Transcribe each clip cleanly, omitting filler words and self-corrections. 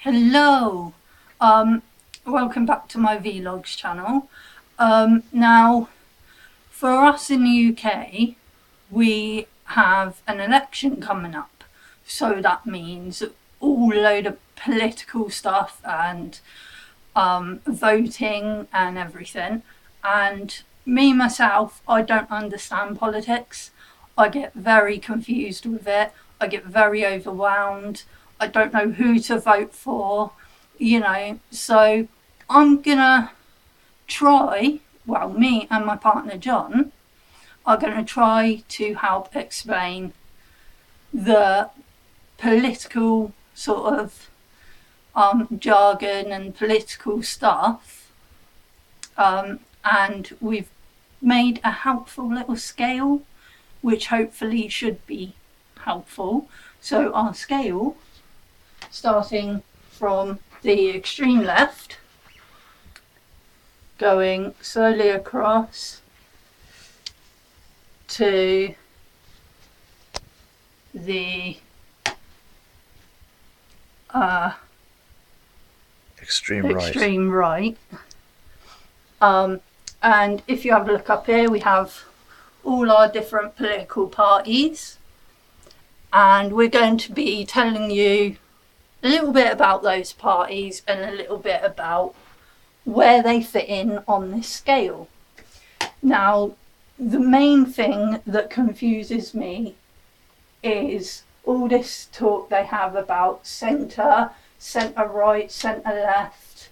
Hello, welcome back to my vlogs channel. Now, for us in the UK, we have an election coming up, so that means all load of political stuff and voting and everything. And me myself, I don't understand politics. I get very confused with it. I get very overwhelmed. I don't know who to vote for, So I'm gonna try, well, me and my partner John are gonna try to help explain the political sort of jargon and political stuff. And we've made a helpful little scale, which hopefully should be helpful. So our scale, starting from the extreme left, going slowly across to the extreme right. And if you have a look up here, we have all our different political parties, and we're going to be telling you a little bit about those parties and a little bit about where they fit in on this scale. Now, the main thing that confuses me is all this talk they have about centre right, centre left,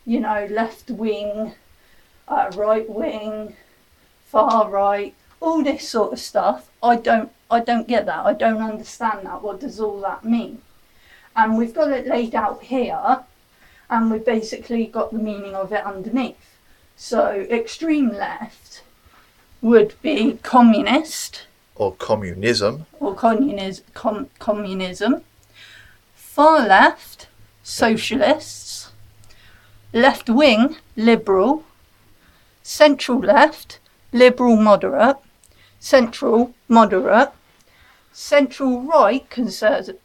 left wing, right wing, far right, all this sort of stuff. I don't get that. I don't understand that. What does all that mean? And we've got it laid out here, and we've basically got the meaning of it underneath. So extreme left would be communist. Or communism. Or communism. Far left, socialists. Left wing, liberal. Central left, liberal moderate. Central moderate. Central right, conservative.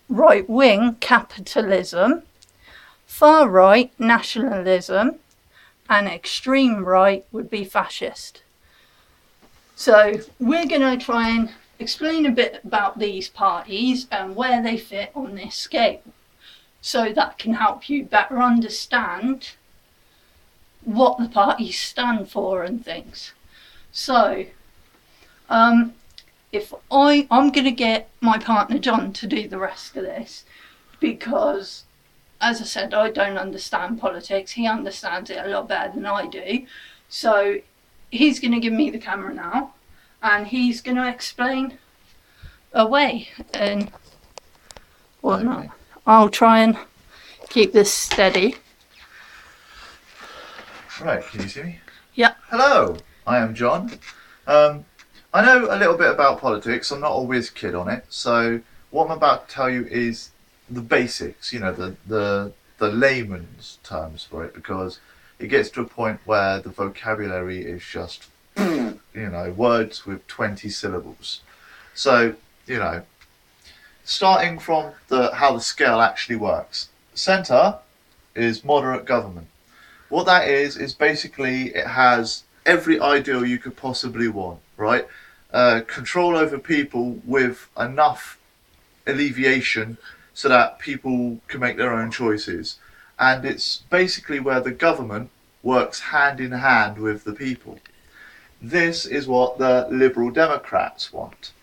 Right wing, capitalism. Far right, nationalism. And extreme right would be fascist. So we're going to try and explain a bit about these parties and where they fit on this scale, so that can help you better understand what the parties stand for and things. So I'm going to get my partner John to do the rest of this, because, as I said, I don't understand politics. He understands it a lot better than I do. So he's going to give me the camera now, and he's going to explain away and whatnot. Okay. I'll try and keep this steady. Right, can you see me? Yeah. Hello, I am John. I know a little bit about politics. I'm not a whiz kid on it. So what I'm about to tell you is the basics, the layman's terms for it, because it gets to a point where the vocabulary is just, words with 20 syllables. So, starting from how the scale actually works. Centre is moderate government. What that is basically it has every ideal you could possibly want, right? Control over people with enough alleviation so that people can make their own choices. And it's basically where the government works hand in hand with the people. This is what the Liberal Democrats want.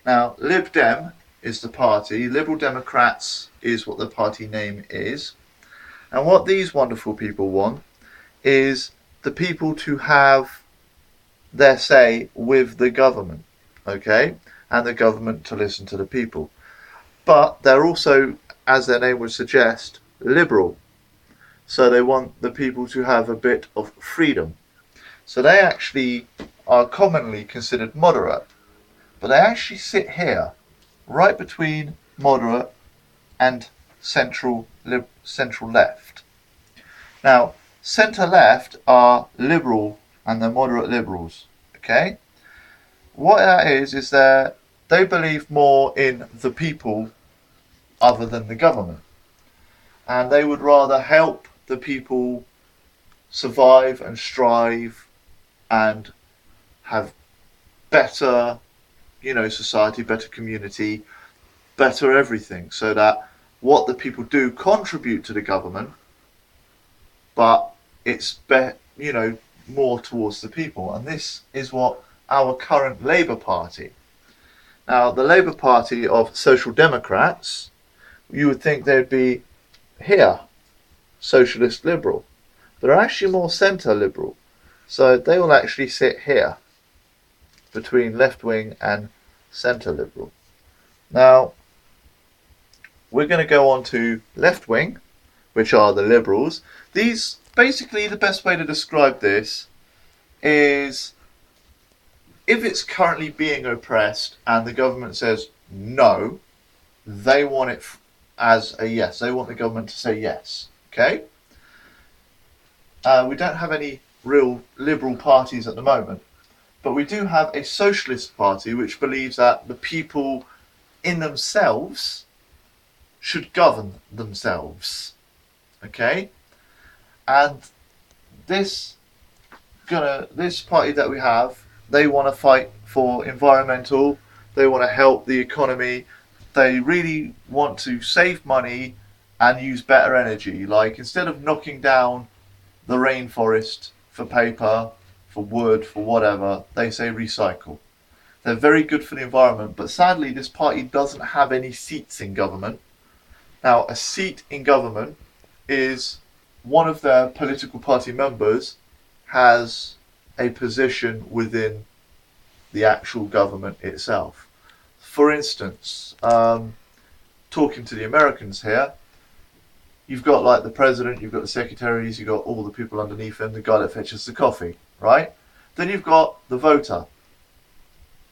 Now, Lib Dem is the party. Liberal Democrats is what the party name is. And what these wonderful people want is the people to have their say with the government, okay? And the government to listen to the people. But they're also, as their name would suggest, liberal. So they want the people to have a bit of freedom. So they actually are commonly considered moderate. But they actually sit here, right between moderate and central left. Now, centre left are liberal and they're moderate liberals. Okay? What that is they believe more in the people other than the government. And they would rather help the people survive and strive and have better, society, better community, better everything, so that what the people do contribute to the government, but it's more towards the people. And this is what our current Labour Party. Now, the Labour Party of Social Democrats, you would think they'd be here, Socialist Liberal. They're actually more centre Liberal. So they will actually sit here, between left wing and centre Liberal. Now, we're going to go on to left wing, which are the Liberals. These, basically, the best way to describe this is, if it's currently being oppressed and the government says no, they want it as a yes. They want the government to say yes. Okay? We don't have any real liberal parties at the moment, but we do have a socialist party which believes that the people in themselves should govern themselves. Okay? And this party that we have, they want to fight for environmental, they want to help the economy, they really want to save money and use better energy. Like, instead of knocking down the rainforest for paper, for wood, for whatever, they say recycle. They're very good for the environment, but sadly this party doesn't have any seats in government. Now, a seat in government is one of their political party members has a position within the actual government itself. For instance, talking to the Americans here, you've got like the president, you've got the secretaries, you've got all the people underneath him, the guy that fetches the coffee, right? Then you've got the voter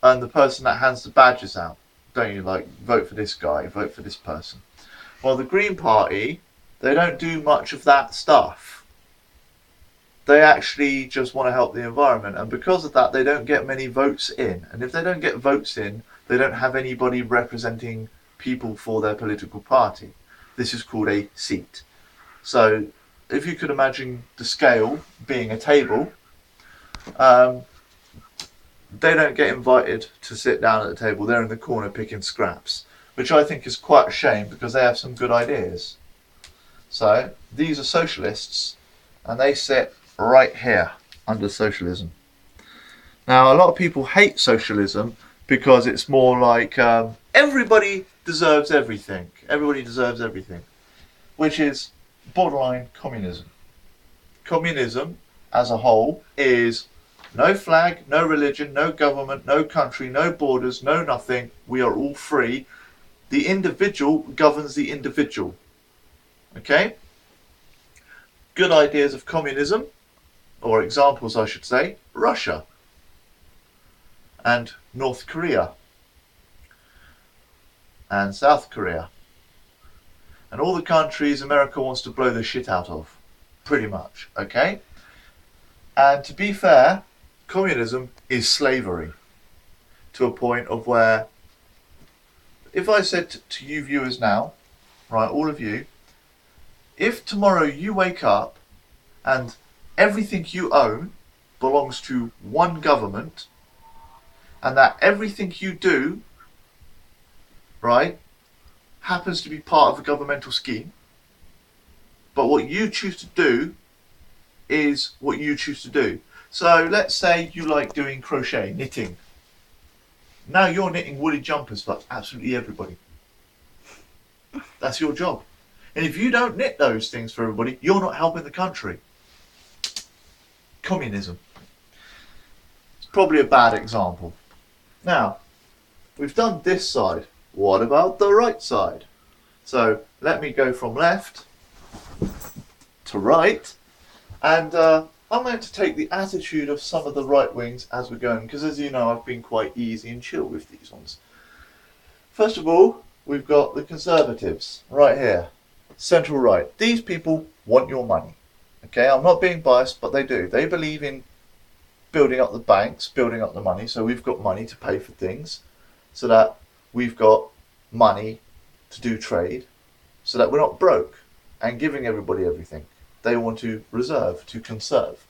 and the person that hands the badges out. Don't you, like, vote for this guy, vote for this person. Well, the Green Party, they don't do much of that stuff. They actually just want to help the environment, and because of that they don't get many votes in. And if they don't get votes in, they don't have anybody representing people for their political party. This is called a seat. So if you could imagine the scale being a table, they don't get invited to sit down at the table. They're in the corner picking scraps, which I think is quite a shame because they have some good ideas. So these are socialists, and they sit right here under socialism. Now, a lot of people hate socialism because it's more like everybody deserves everything. Everybody deserves everything, which is borderline communism. Communism as a whole is no flag, no religion, no government, no country, no borders, no nothing. We are all free. The individual governs the individual. Okay? Good ideas of communism, or examples I should say, Russia and North Korea and South Korea and all the countries America wants to blow the shit out of, pretty much. Okay? And to be fair, communism is slavery to a point of where, if I said to you viewers now, right, all of you, if tomorrow you wake up and everything you own belongs to one government, and that everything you do, right, happens to be part of a governmental scheme, but what you choose to do is what you choose to do. So let's say you like doing crochet, knitting. Now you're knitting woolly jumpers for absolutely everybody. That's your job. And if you don't knit those things for everybody, you're not helping the country. Communism. It's probably a bad example. Now, we've done this side. What about the right side? So let me go from left to right, and I'm going to take the attitude of some of the right wings as we're going, because as you know, I've been quite easy and chill with these ones. First of all, we've got the Conservatives right here, central right. These people want your money. Okay, I'm not being biased, but they do. They believe in building up the banks, building up the money, so we've got money to pay for things, so that we've got money to do trade so that we're not broke and giving everybody everything. They want to reserve, to conserve.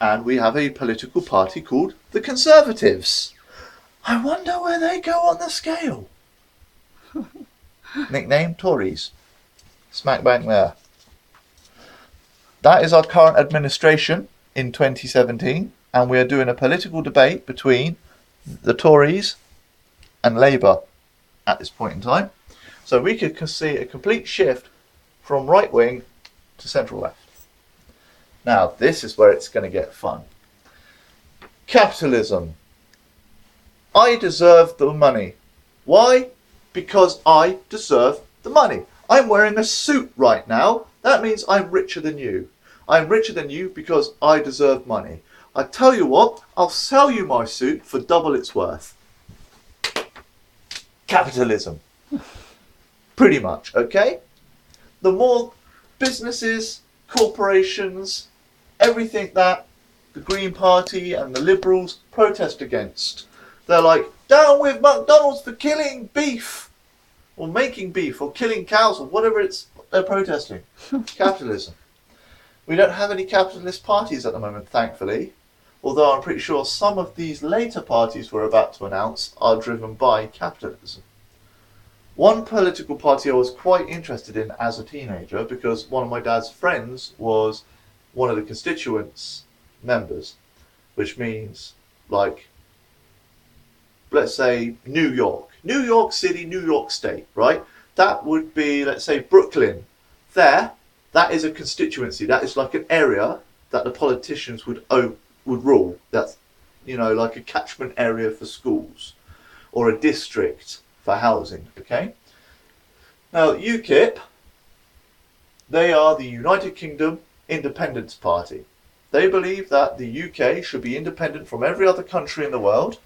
And we have a political party called the Conservatives. I wonder where they go on the scale. Nickname Tories. Smack bang there. That is our current administration in 2017, and we are doing a political debate between the Tories and Labour at this point in time. So we could see a complete shift from right wing to central left. Now, this is where it's going to get fun. Capitalism. I deserve the money. Why? Because I deserve the money. I'm wearing a suit right now. That means I'm richer than you. I'm richer than you because I deserve money. I tell you what, I'll sell you my suit for double its worth. Capitalism. Pretty much, okay? The more businesses, corporations, everything that the Green Party and the Liberals protest against. They're like, down with McDonald's for killing beef, or making beef, or killing cows, or whatever it's they're protesting. Capitalism. We don't have any capitalist parties at the moment, thankfully, although I'm pretty sure some of these later parties we're about to announce are driven by capitalism. One political party I was quite interested in as a teenager because one of my dad's friends was one of the constituents members, which means, like, let's say New York City, New York State, right? That would be, let's say, Brooklyn. There, that is a constituency. That is like an area that the politicians would rule. That's, like a catchment area for schools or a district for housing, okay? Now, UKIP, they are the United Kingdom Independence Party. They believe that the UK should be independent from every other country in the world,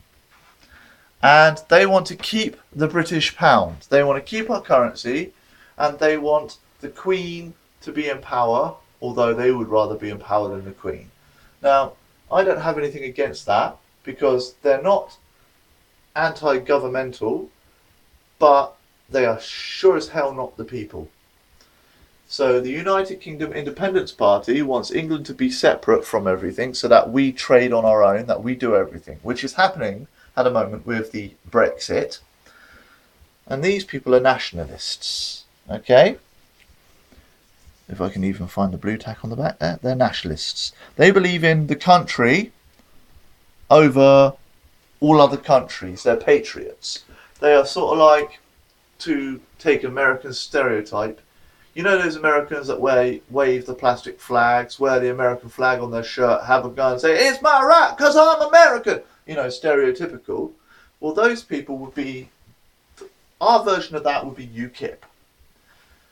and they want to keep the British pound. They want to keep our currency, and they want the Queen to be in power, although they would rather be in power than the Queen. Now, I don't have anything against that, because they're not anti-governmental, but they are sure as hell not the people. So the United Kingdom Independence Party wants England to be separate from everything so that we trade on our own, that we do everything, which is happening at the moment with the Brexit. And these people are nationalists, okay? If I can even find the blue tack on the back there, they're nationalists. They believe in the country over all other countries. They're patriots. They are sort of like, to take American stereotype, those Americans that wave the plastic flags, wear the American flag on their shirt, have a gun, say, it's my right because I'm American, stereotypical. Well, those people would be, our version of that would be UKIP.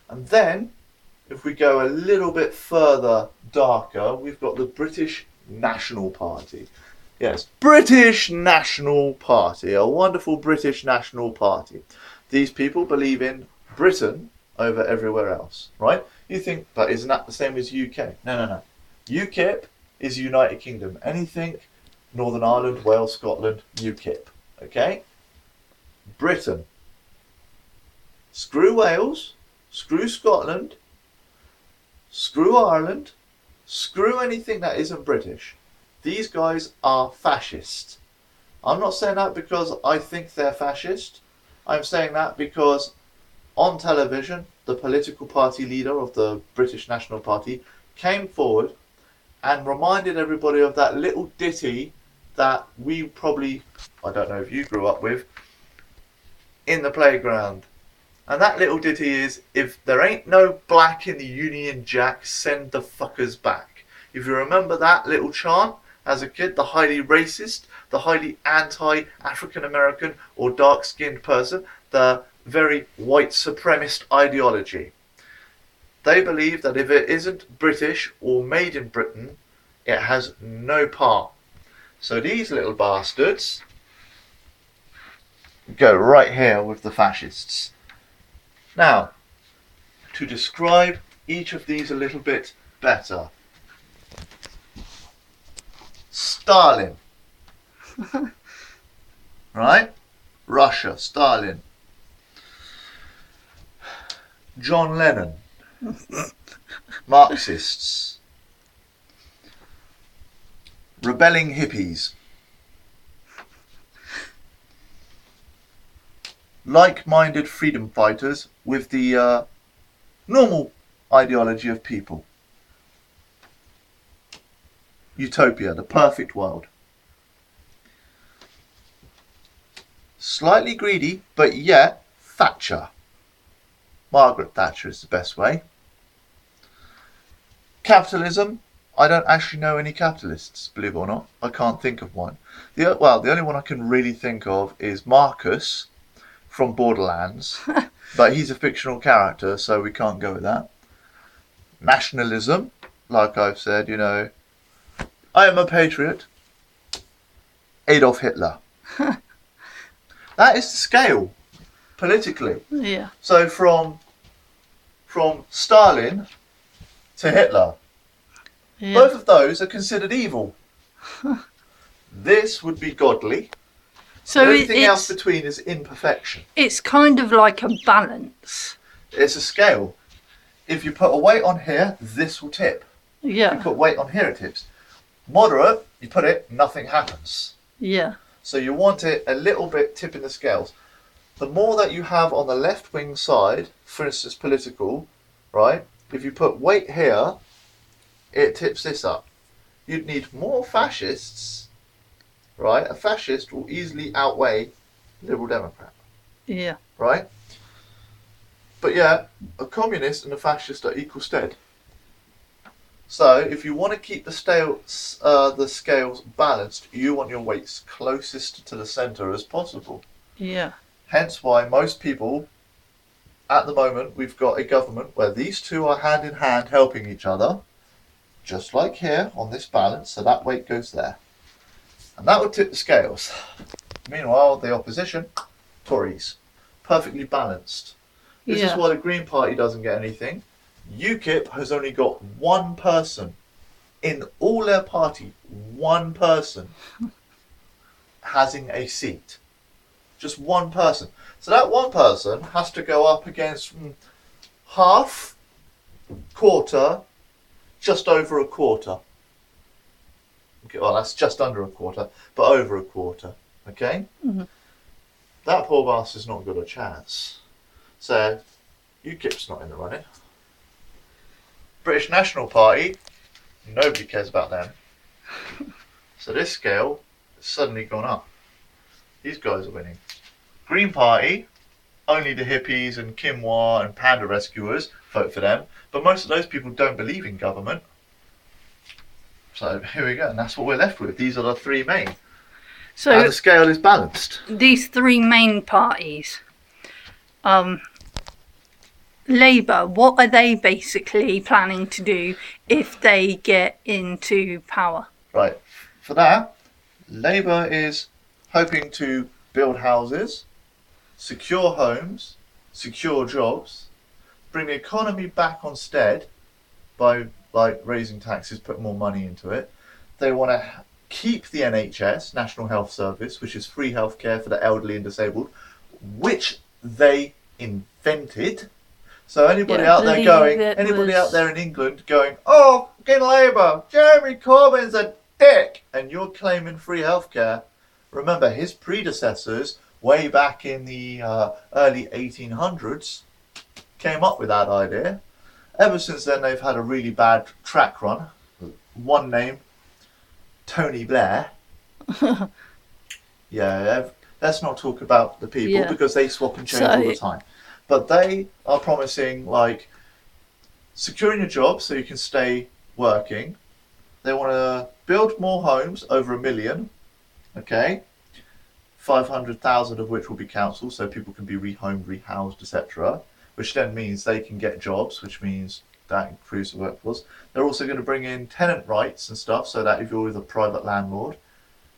And then, if we go a little bit further darker, we've got the British National Party. Yes, British National Party, a wonderful British National Party. These people believe in Britain over everywhere else, right? You think, but isn't that the same as UK? No. UKIP is United Kingdom. Anything Northern Ireland, Wales, Scotland, UKIP, okay? Britain. Screw Wales, screw Scotland, screw Ireland, screw anything that isn't British. These guys are fascist. I'm not saying that because I think they're fascist. I'm saying that because on television, the political party leader of the British National Party came forward and reminded everybody of that little ditty that we probably, I don't know if you grew up with, in the playground. And that little ditty is, if there ain't no black in the Union Jack, send the fuckers back. If you remember that little chant as a kid, the highly racist, the highly anti-African American or dark-skinned person, the very white supremacist ideology. They believe that if it isn't British or made in Britain, it has no part. So these little bastards go right here with the fascists. Now, to describe each of these a little bit better. Stalin. Right? Russia, Stalin. John Lennon. Marxists. Rebelling hippies. Like-minded freedom fighters with the normal ideology of people. Utopia, the perfect world. Slightly greedy, but yet Thatcher. Margaret Thatcher is the best way. Capitalism. I don't actually know any capitalists, believe it or not. I can't think of one. The only one I can really think of is Marcus from Borderlands, but he's a fictional character, so we can't go with that. Nationalism, like I've said, I am a patriot. Adolf Hitler. That is the scale, politically. Yeah. So from Stalin to Hitler, Yeah. both of those are considered evil. This would be godly. So everything else between is imperfection. It's kind of like a balance. It's a scale. If you put a weight on here, this will tip. Yeah. If you put weight on here, it tips. Moderate, you put it, nothing happens. Yeah. So you want it a little bit tipping the scales. The more that you have on the left wing side, for instance, political, right? If you put weight here, it tips this up. You'd need more fascists, right? A fascist will easily outweigh Liberal Democrat, Yeah. right? But yeah, a communist and a fascist are equal stead. So if you want to keep the scales balanced, you want your weights closest to the centre as possible. Yeah. Hence why most people, at the moment, we've got a government where these two are hand in hand helping each other, just like here on this balance, so that weight goes there. And that would tip the scales. Meanwhile, the opposition, Tories, perfectly balanced. This is why the Green Party doesn't get anything. UKIP has only got one person in all their party, one person having a seat. Just one person. So that one person has to go up against half, quarter, just over a quarter. Okay, well, that's just under a quarter, but over a quarter. Okay? Mm-hmm. That poor bastard's not got a chance. So, UKIP's not in the running. British National Party, nobody cares about them. So this scale has suddenly gone up. These guys are winning. Green Party, only the hippies and Kimwa and panda rescuers vote for them, but most of those people don't believe in government. So here we go, and that's what we're left with. These are the three main. So and the scale is balanced. These three main parties, Labour, what are they basically planning to do if they get into power? Right, for that, Labour is hoping to build houses, secure homes, secure jobs, bring the economy back on stead by raising taxes, put more money into it. They want to keep the NHS, National Health Service, which is free healthcare for the elderly and disabled, which they invented. So anybody out there in England going, oh, fucking Labour, Jeremy Corbyn's a dick, and you're claiming free healthcare. Remember, his predecessors, way back in the early 1800s, came up with that idea. Ever since then, they've had a really bad track run. One name, Tony Blair. Yeah, let's not talk about the people because they swap and change all the time. But they are promising, like, securing your job so you can stay working. They want to build more homes, over 1 million. Okay, 500,000 of which will be council, so people can be rehomed, rehoused, etc. Which then means they can get jobs, which means that improves the workforce. They're also going to bring in tenant rights and stuff, so that if you're with a private landlord,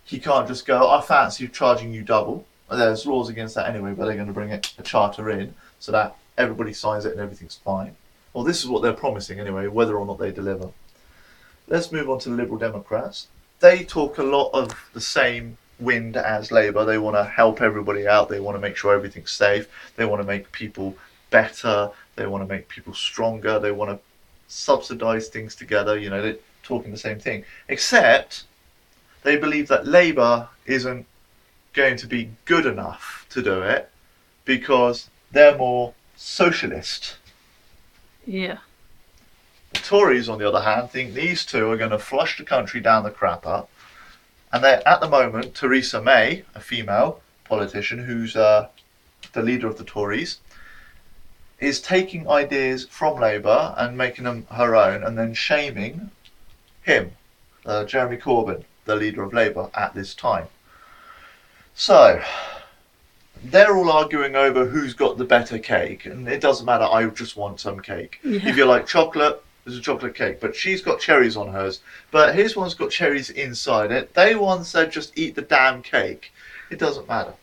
he can't just go, I fancy charging you double. There's laws against that anyway, but they're going to bring a charter in so that everybody signs it and everything's fine. Well, this is what they're promising anyway, whether or not they deliver. Let's move on to the Liberal Democrats. They talk a lot of the same wind as Labour. They want to help everybody out. They want to make sure everything's safe. They want to make people better. They want to make people stronger. They want to subsidise things together. You know, they're talking the same thing. Except they believe that Labour isn't going to be good enough to do it because they're more socialist. Yeah. The Tories, on the other hand, think these two are going to flush the country down the crapper. And they're, at the moment, Theresa May, a female politician who's the leader of the Tories, is taking ideas from Labour and making them her own and then shaming him, Jeremy Corbyn, the leader of Labour at this time. So, they're all arguing over who's got the better cake, and it doesn't matter, I just want some cake. Yeah. If you like chocolate, there's a chocolate cake, but she's got cherries on hers, but his one's got cherries inside it. They once said just eat the damn cake. It doesn't matter.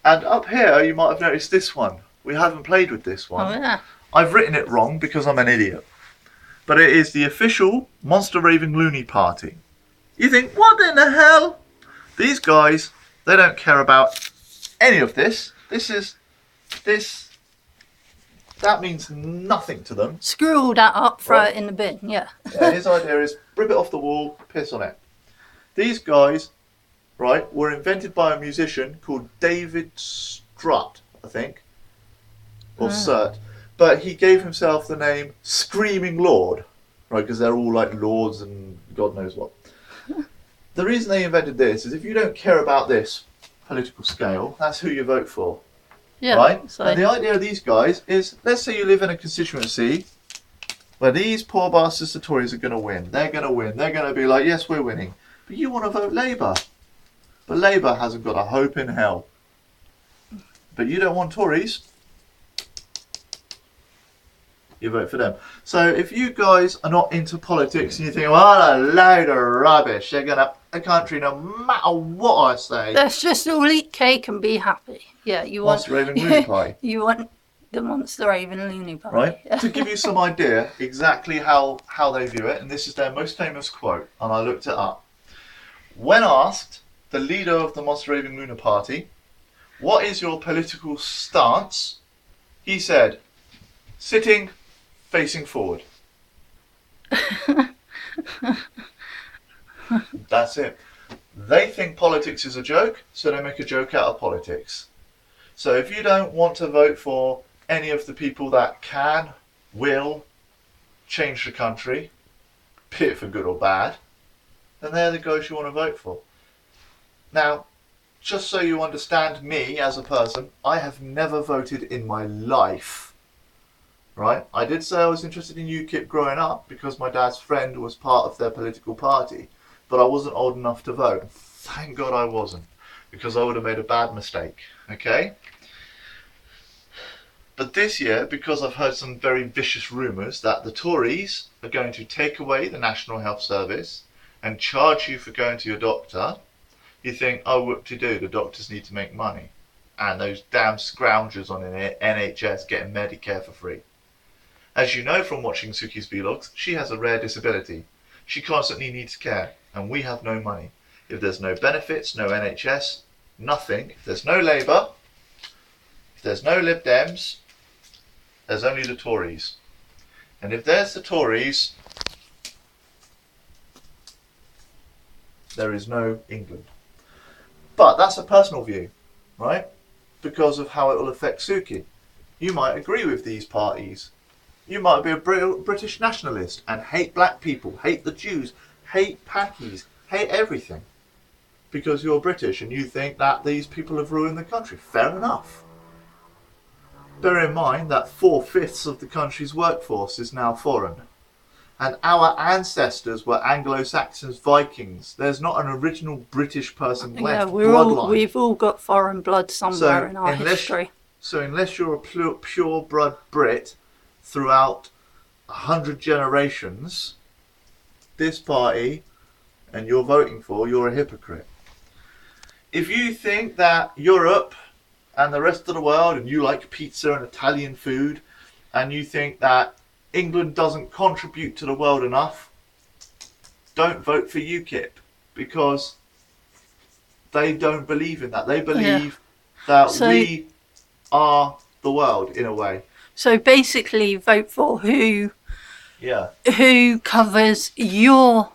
And up here, you might have noticed this one. We haven't played with this one. Oh, yeah. I've written it wrong because I'm an idiot. But it is the official Monster Raving Loony Party. You think, what in the hell? These guys, they don't care about any of this. That means nothing to them. Screw all that up, throw Right. it in the bin, yeah. His idea is rip it off the wall, piss on it. These guys, right, were invented by a musician called David Strutt, I think, or Surt. But he gave himself the name Screaming Lord, right, because they're all like lords and God knows what. The reason they invented this is if you don't care about this political scale, that's who you vote for. Yeah. Right? So, And the idea of these guys is, let's say you live in a constituency where these poor bastards, the Tories, are going to win. They're going to win. They're going to be like, yes, we're winning. But you want to vote Labour. But Labour hasn't got a hope in hell. But you don't want Tories. You vote for them. So if you guys are not into politics and you think, well, a load of rubbish, they're going to up the country no matter what I say. let's just all eat cake and be happy. Yeah, you want Monster Raving Loony Pie. you want the Monster Raven Loony Pie. Right? To give you some idea exactly how they view it, and this is their most famous quote, and I looked it up. When asked, the leader of the Monster Raving Lunar Party, what is your political stance? He said, sitting, facing forward. That's it. They think politics is a joke, so they make a joke out of politics. So if you don't want to vote for any of the people that will change the country, be it for good or bad, then they're the guys you want to vote for. Now, just so you understand me as a person, I have never voted in my life. Right? I did say I was interested in UKIP growing up because my dad's friend was part of their political party, but I wasn't old enough to vote. Thank God I wasn't, because I would have made a bad mistake. Okay? But this year, because I've heard some very vicious rumours that the Tories are going to take away the National Health Service and charge you for going to your doctor, you think, oh, whoop-de-doo, the doctors need to make money. And those damn scroungers on the NHS getting Medicare for free. As you know from watching Suki's vlogs, she has a rare disability. She constantly needs care, and we have no money. If there's no benefits, no NHS, nothing. If there's no Labour, if there's no Lib Dems, there's only the Tories. And if there's the Tories, there is no England. But that's a personal view, right? Because of how it will affect Suki. You might agree with these parties. You might be a British nationalist and hate black people, hate the Jews, hate Pakis, hate everything. Because you're British and you think that these people have ruined the country. Fair enough. Bear in mind that 4/5 of the country's workforce is now foreign. And our ancestors were Anglo-Saxons, Vikings. There's not an original British person left. Yeah, we've all got foreign blood somewhere in our history. So unless you're a pure-blood Brit throughout 100 generations, this party and you're voting for, you're a hypocrite. If you think that Europe and the rest of the world, and you like pizza and Italian food, and you think that England doesn't contribute to the world enough, don't vote for UKIP, because they don't believe in that. They believe that we are the world in a way. So basically, vote for who Yeah. covers your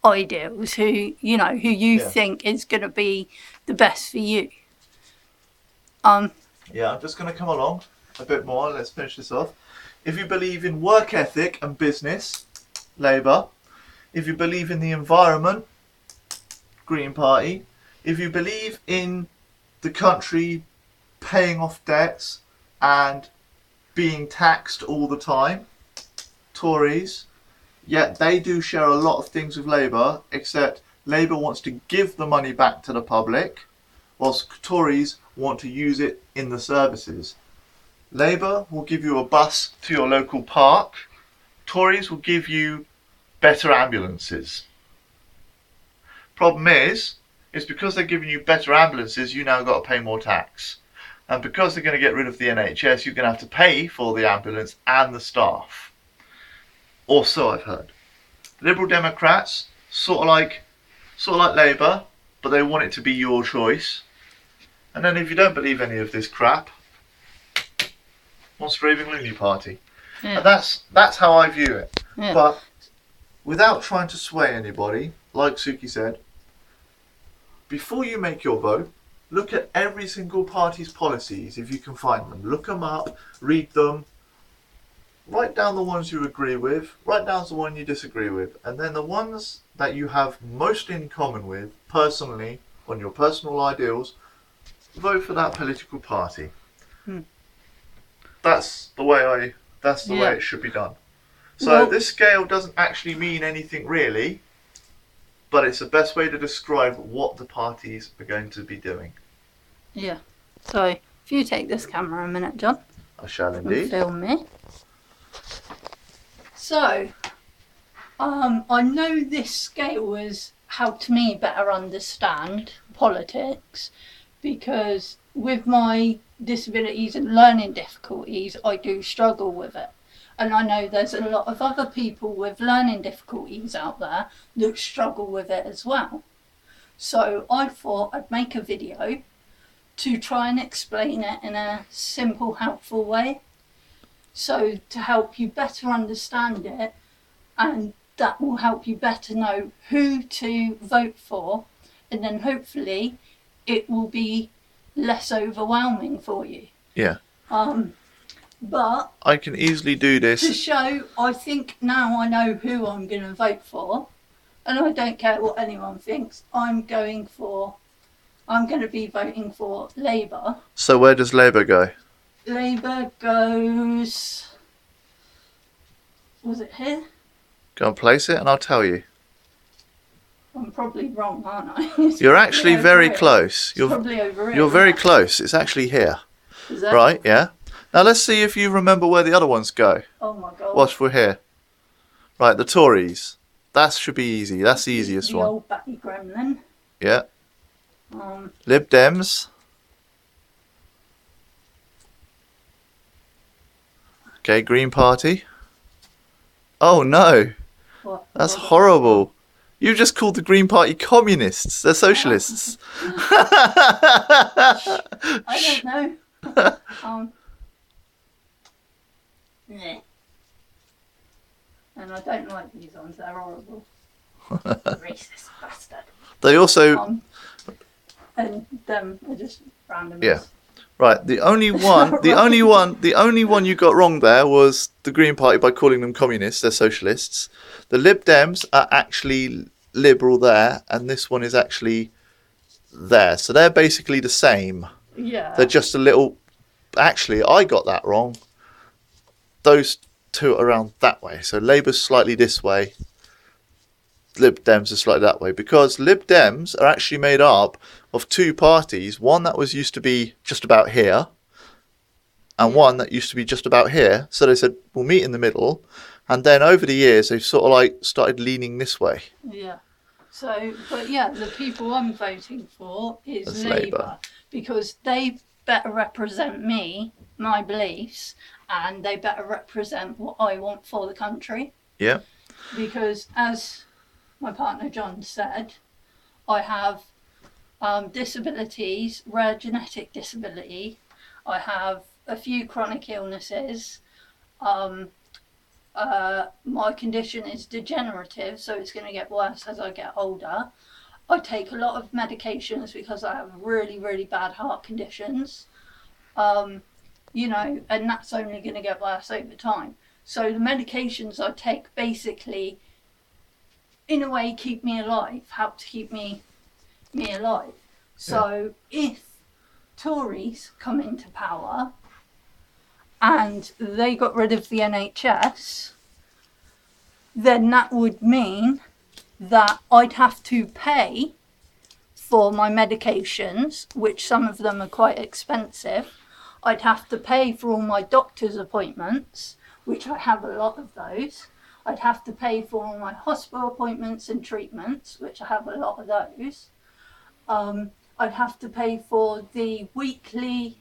ideals, who you think is going to be the best for you. Yeah, I'm just going to come along a bit more. Let's finish this off. If you believe in work ethic and business, Labour. If you believe in the environment, Green Party. If you believe in the country paying off debts and being taxed all the time, Tories. Yet they do share a lot of things with Labour, except Labour wants to give the money back to the public, whilst Tories want to use it in the services. Labour will give you a bus to your local park. Tories will give you better ambulances. Problem is because they're giving you better ambulances, you now got to pay more tax. And because they're going to get rid of the NHS, you're going to have to pay for the ambulance and the staff. Or so I've heard. Liberal Democrats, sort of like Labour, but they want it to be your choice. And then if you don't believe any of this crap, Monster Raving Loony Party. Yeah. And that's how I view it. Yeah. But without trying to sway anybody, like Suki said, before you make your vote, look at every single party's policies if you can find them. Look them up, read them, write down the ones you agree with, write down the one you disagree with, and then the ones that you have most in common with, personally, on your personal ideals, vote for that political party. That's the way it should be done. So this scale doesn't actually mean anything really, but it's the best way to describe what the parties are going to be doing. Yeah. So if you take this camera a minute, John. I shall indeed. And film me. So, I know this scale has helped me better understand politics, because with my disabilities and learning difficulties, I do struggle with it. And I know there's a lot of other people with learning difficulties out there that struggle with it as well. So I thought I'd make a video to try and explain it in a simple, helpful way. So to help you better understand it, and that will help you better know who to vote for, and then hopefully it will be less overwhelming for you. Yeah. But I can easily do this. To show, I think now I know who I'm going to vote for, and I don't care what anyone thinks. I'm going to be voting for Labour. So where does Labour go? Labour goes... Was it here? Go and place it and I'll tell you. I'm probably wrong, aren't I? You're actually very close. It's probably over here. You're very close. It's actually here. Is that? Right, yeah. Now let's see if you remember where the other ones go. Oh my god. Whilst we're here. Right, the Tories. That should be easy. That's the easiest one. The old batty gremlin. Yeah. Lib Dems. Okay, Green Party. Oh no. What? That's horrible. You just called the Green Party communists. They're socialists. I don't know. Yeah. And I don't like these ones. They're horrible. Racist bastard. They also... and them are just random. Yeah. Right. The only one you got wrong there was the Green Party by calling them communists. They're socialists. The Lib Dems are actually liberal there, and this one is actually there. So they're basically the same. Yeah. They're just a little... Actually, I got that wrong. Those two are around that way. So Labour's slightly this way. Lib Dems are slightly that way. Because Lib Dems are actually made up of two parties. One that was used to be just about here. And one that used to be just about here. So they said, we'll meet in the middle. And then over the years, they've sort of like started leaning this way. Yeah. So, but yeah, the people I'm voting for is That's Labour. Because they better represent me, my beliefs, and they better represent what I want for the country. Yeah. Because as my partner John said, I have disabilities, rare genetic disability. I have a few chronic illnesses. my condition is degenerative, so it's going to get worse as I get older. I take a lot of medications because I have really, really bad heart conditions. And that's only going to get worse over time. So the medications I take basically, in a way, keep me alive, help to keep me alive. So if Tories come into power and they got rid of the NHS, then that would mean that I'd have to pay for my medications, which some of them are quite expensive. I'd have to pay for all my doctor's appointments, which I have a lot of those. I'd have to pay for all my hospital appointments and treatments, which I have a lot of those. I'd have to pay for the weekly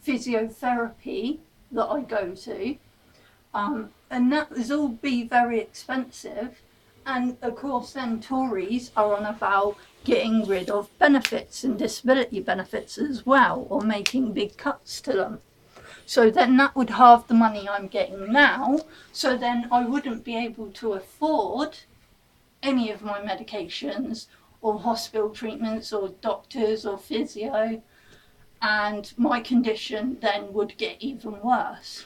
physiotherapy that I go to. And that would all be very expensive. And of course, then Tories are on about getting rid of benefits and disability benefits as well, or making big cuts to them. So then that would halve the money I'm getting now. So then I wouldn't be able to afford any of my medications or hospital treatments or doctors or physio. And my condition then would get even worse.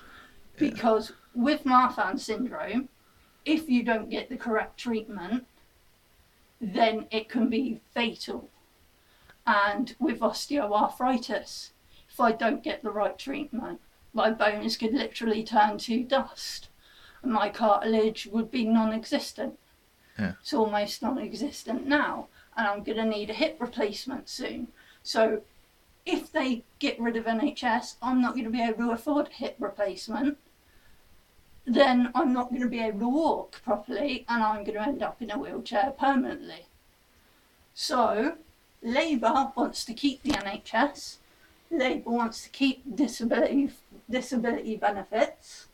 Because with Marfan syndrome, if you don't get the correct treatment, then it can be fatal. And with osteoarthritis, if I don't get the right treatment, my bones could literally turn to dust and my cartilage would be non-existent. It's almost non-existent now, and I'm going to need a hip replacement soon. So if they get rid of NHS, I'm not going to be able to afford a hip replacement. Then I'm not going to be able to walk properly, and I'm going to end up in a wheelchair permanently. So Labour wants to keep the NHS. Labour wants to keep disability benefits.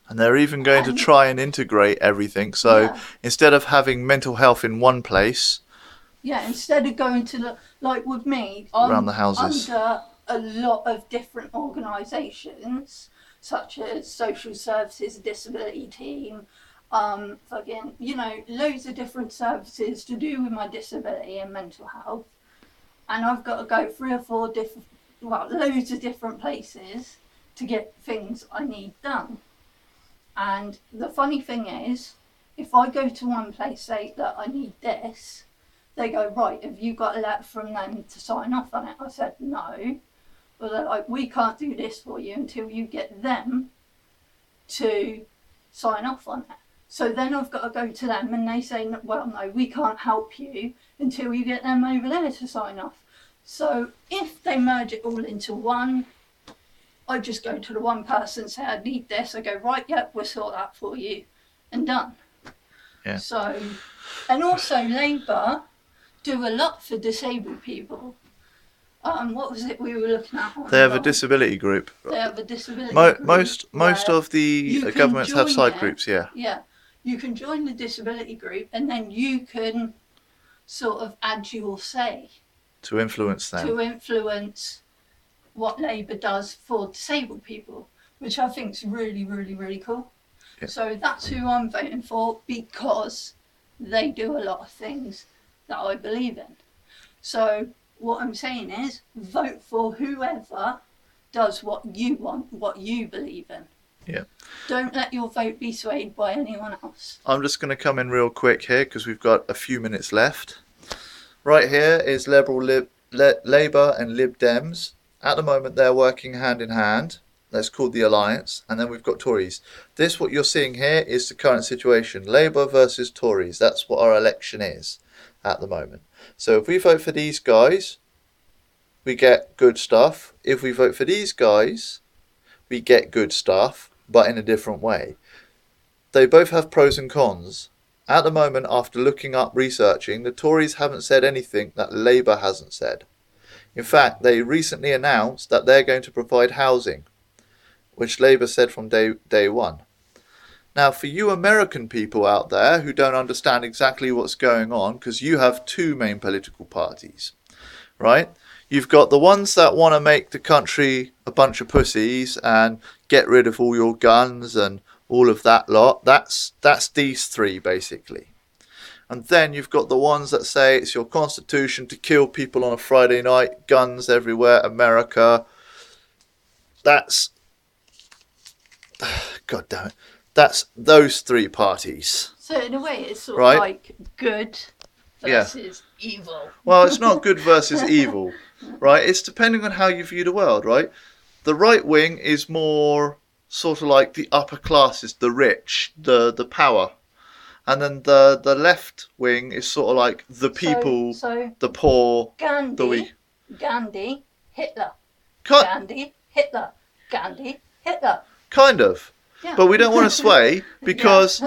And they're even going to try and integrate everything. So instead of having mental health in one place... instead of going to, like with me, around the houses, under a lot of different organisations, such as social services, disability team, loads of different services to do with my disability and mental health. And I've got to go 3 or 4 loads of different places to get things I need done. And the funny thing is, if I go to one place, say that I need this, they go, right, have you got a letter from them to sign off on it? I said, no. But they're like, we can't do this for you until you get them to sign off on it. So then I've got to go to them and they say, well, no, we can't help you until you get them over there to sign off. So if they merge it all into one, I just go to the one person, say, I need this. I go, right, yep, we'll sort that for you. And done. So, and also Labour do a lot for disabled people. What was it we were looking at? They have a disability group. They have a disability group. Most of the governments have side groups, Yeah, you can join the disability group and then you can sort of add your say. To influence them. To influence what Labour does for disabled people, which I think is really, really, really cool. So that's who I'm voting for, because they do a lot of things that I believe in. So what I'm saying is, vote for whoever does what you want, what you believe in. Don't let your vote be swayed by anyone else. I'm just going to come in real quick here because we've got a few minutes left. Right here is Labour and Lib Dems. At the moment, they're working hand in hand. That's called the Alliance. And then we've got Tories. This, what you're seeing here, is the current situation. Labour versus Tories. That's what our election is at the moment. So if we vote for these guys, we get good stuff. If we vote for these guys, we get good stuff, but in a different way. They both have pros and cons. At the moment, after looking up, researching, the Tories haven't said anything that Labour hasn't said. In fact, they recently announced that they're going to provide housing, which Labour said from day one. Now, for you American people out there who don't understand exactly what's going on, because you have 2 main political parties, right? You've got the ones that want to make the country a bunch of pussies and get rid of all your guns and all of that lot. That's these three basically. And then you've got the ones that say it's your constitution to kill people on a Friday night, guns everywhere, America. That's God damn it. That's those three parties. So in a way, it's sort Right? of like good versus evil. Well, it's not good versus evil, right? It's depending on how you view the world, right? The right wing is more sort of like the upper classes, the rich, the power. And then the left wing is sort of like the people, So the poor, Gandhi, the weak. Gandhi, Hitler. Ki- Gandhi, Hitler. Gandhi, Hitler. Kind of. Yeah. But we don't want to sway because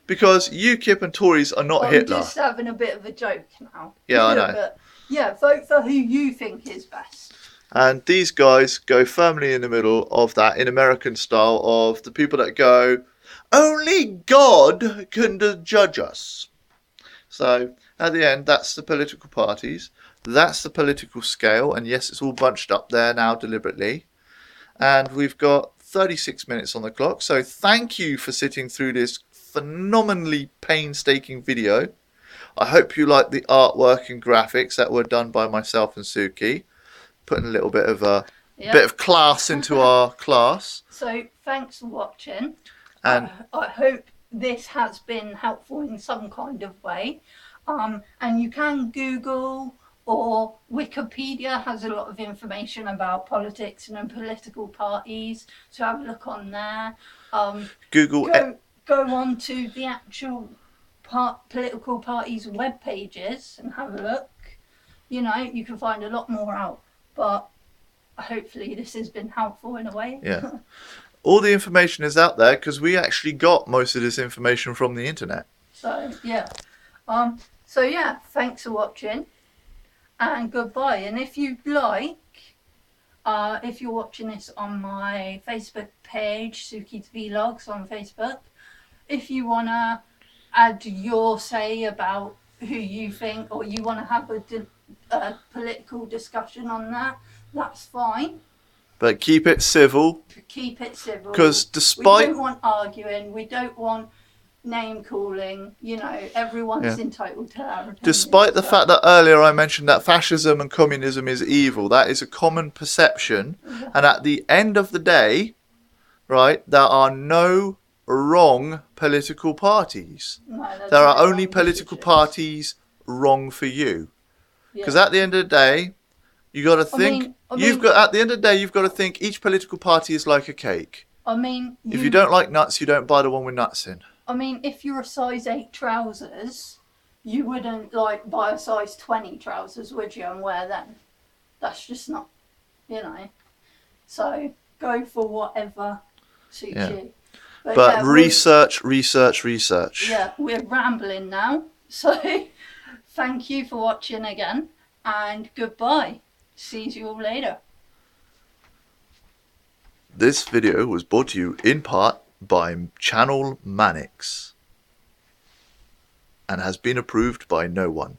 because UKIP and Tories are not Hitler. I'm just having a bit of a joke now. Yeah, I know. But yeah, vote for who you think is best. And these guys go firmly in the middle of that, in American style, of the people that go, only God can judge us. So at the end, that's the political parties. That's the political scale. And yes, it's all bunched up there now deliberately. And we've got 36 minutes on the clock. So thank you for sitting through this phenomenally painstaking video. I hope you like the artwork and graphics that were done by myself and Suki, putting a little bit of bit of class into our class. So thanks for watching. And I hope this has been helpful in some kind of way. And you can Google, or Wikipedia has a lot of information about politics and political parties, so have a look on there. Google go on to the actual political parties' web pages and have a look. You know, you can find a lot more out, but hopefully this has been helpful in a way. Yeah. All the information is out there because we actually got most of this information from the internet. So yeah. Thanks for watching. And goodbye. And if you'd like, if you're watching this on my Facebook page, Suki's Vlogs on Facebook, if you want to add your say about who you think, or you want to have a political discussion on that, that's fine. But keep it civil. Keep it civil. Because we don't want arguing, we don't want name calling, you know, everyone's entitled to their opinion. Despite the fact that earlier I mentioned that fascism and communism is evil, that is a common perception. Yeah. And at the end of the day, right, there are no wrong political parties. No, there are only political parties wrong for you. Because at the end of the day, you got to think. At the end of the day, you've got to think each political party is like a cake. If you don't like nuts, you don't buy the one with nuts in. I mean, if you're a size 8 trousers, you wouldn't like buy a size 20 trousers, would you, and wear them? That's just not, you know. So go for whatever suits you. But research. Yeah, we're rambling now. So thank you for watching again, and goodbye. See you all later. This video was brought to you in part by Channel Mannix and has been approved by no one.